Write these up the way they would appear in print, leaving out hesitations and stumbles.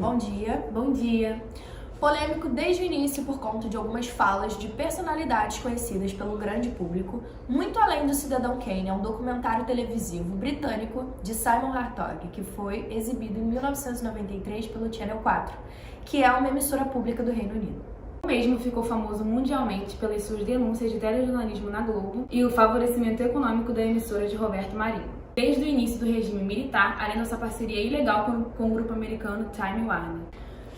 Bom dia. Bom dia. Polêmico desde o início por conta de algumas falas de personalidades conhecidas pelo grande público, Muito Além do Cidadão Kane é um documentário televisivo britânico de Simon Hartog, que foi exibido em 1993 pelo Channel 4, que é uma emissora pública do Reino Unido. O mesmo ficou famoso mundialmente pelas suas denúncias de telejornalismo na Globo e o favorecimento econômico da emissora de Roberto Marinho, desde o início do regime militar, além da sua parceria ilegal com o grupo americano Time Warner.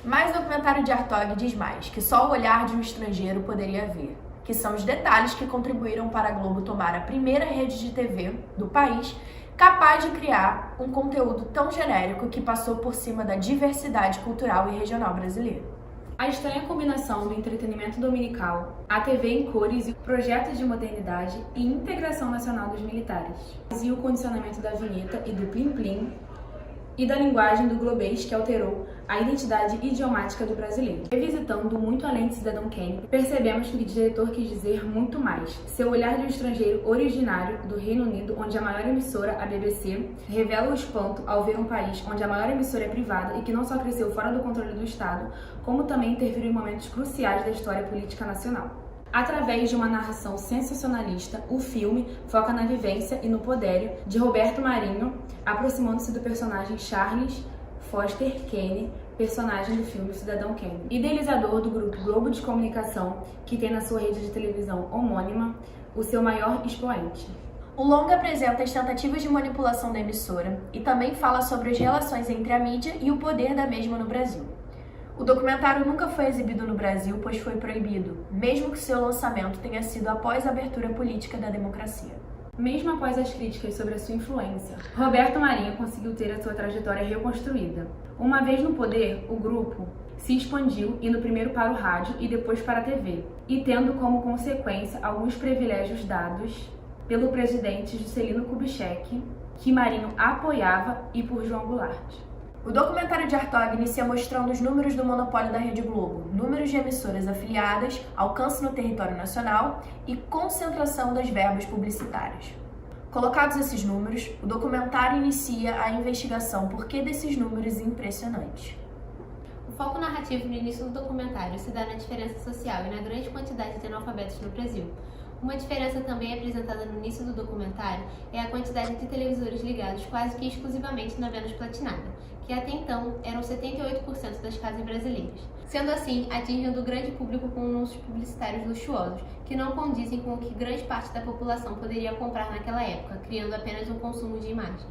Mas o documentário de Hartog diz mais, que só o olhar de um estrangeiro poderia ver, que são os detalhes que contribuíram para a Globo tomar a primeira rede de TV do país capaz de criar um conteúdo tão genérico que passou por cima da diversidade cultural e regional brasileira. A estranha combinação do entretenimento dominical, a TV em cores e projetos de modernidade e integração nacional dos militares, e o condicionamento da vinheta e do plim-plim e da linguagem do globês que alterou a identidade idiomática do brasileiro. Revisitando Muito Além de Cidadão Kane, percebemos que o diretor quis dizer muito mais. Seu olhar de um estrangeiro originário do Reino Unido, onde a maior emissora, a BBC, revela o espanto ao ver um país onde a maior emissora é privada e que não só cresceu fora do controle do Estado, como também interferiu em momentos cruciais da história política nacional. Através de uma narração sensacionalista, o filme foca na vivência e no poderio de Roberto Marinho, aproximando-se do personagem Charles Foster Kane, personagem do filme Cidadão Kane, idealizador do grupo Globo de Comunicação, que tem na sua rede de televisão homônima o seu maior expoente. O longa apresenta as tentativas de manipulação da emissora e também fala sobre as relações entre a mídia e o poder da mesma no Brasil. O documentário nunca foi exibido no Brasil, pois foi proibido, mesmo que seu lançamento tenha sido após a abertura política da democracia. Mesmo após as críticas sobre a sua influência, Roberto Marinho conseguiu ter a sua trajetória reconstruída. Uma vez no poder, o grupo se expandiu, indo primeiro para o rádio e depois para a TV, e tendo como consequência alguns privilégios dados pelo presidente Juscelino Kubitschek, que Marinho apoiava, e por João Goulart. O documentário de Hartog inicia mostrando os números do monopólio da Rede Globo, números de emissoras afiliadas, alcance no território nacional e concentração das verbas publicitárias. Colocados esses números, o documentário inicia a investigação por que desses números impressionantes. O foco narrativo no início do documentário se dá na diferença social e na grande quantidade de analfabetos no Brasil. Uma diferença também apresentada no início do documentário é a quantidade de televisores ligados quase que exclusivamente na Vênus Platinada, que até então eram 78% das casas brasileiras. Sendo assim, atingindo o grande público com anúncios publicitários luxuosos, que não condizem com o que grande parte da população poderia comprar naquela época, criando apenas um consumo de imagem.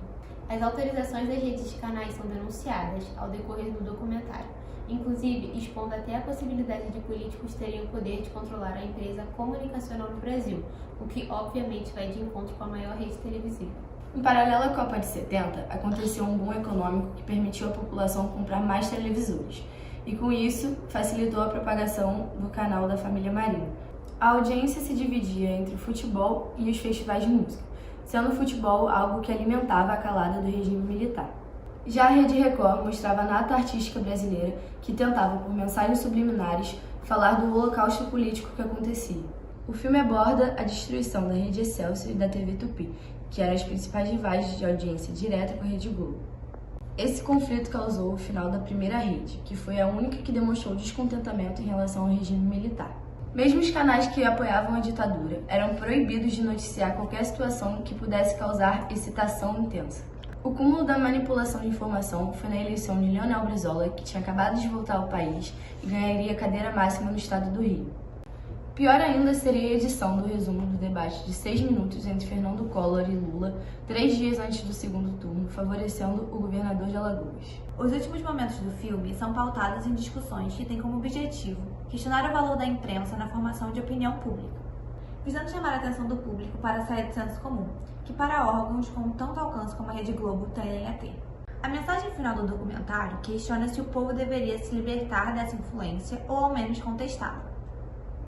As autorizações das redes de canais são denunciadas ao decorrer do documentário, inclusive expondo até a possibilidade de políticos terem o poder de controlar a empresa comunicacional no Brasil, o que obviamente vai de encontro com a maior rede televisiva. Em paralelo à Copa de 70, aconteceu um boom econômico que permitiu à população comprar mais televisores, e com isso facilitou a propagação do canal da família Marinho. A audiência se dividia entre o futebol e os festivais de música, sendo o futebol algo que alimentava a calada do regime militar. Já a Rede Record mostrava a nata artística brasileira, que tentava, por mensagens subliminares, falar do holocausto político que acontecia. O filme aborda a destruição da Rede Excelsior e da TV Tupi, que eram as principais rivais de audiência direta com a Rede Globo. Esse conflito causou o final da primeira rede, que foi a única que demonstrou descontentamento em relação ao regime militar. Mesmo os canais que apoiavam a ditadura eram proibidos de noticiar qualquer situação que pudesse causar excitação intensa. O cúmulo da manipulação de informação foi na eleição de Leonel Brizola, que tinha acabado de voltar ao país e ganharia a cadeira máxima no estado do Rio. Pior ainda seria a edição do resumo do debate de 6 minutos entre Fernando Collor e Lula, 3 dias antes do segundo turno, favorecendo o governador de Alagoas. Os últimos momentos do filme são pautados em discussões que têm como objetivo questionar o valor da imprensa na formação de opinião pública, visando chamar a atenção do público para a saída de senso comum, que para órgãos com tanto alcance como a Rede Globo tendem a ter. A mensagem final do documentário questiona se o povo deveria se libertar dessa influência ou ao menos contestá-la.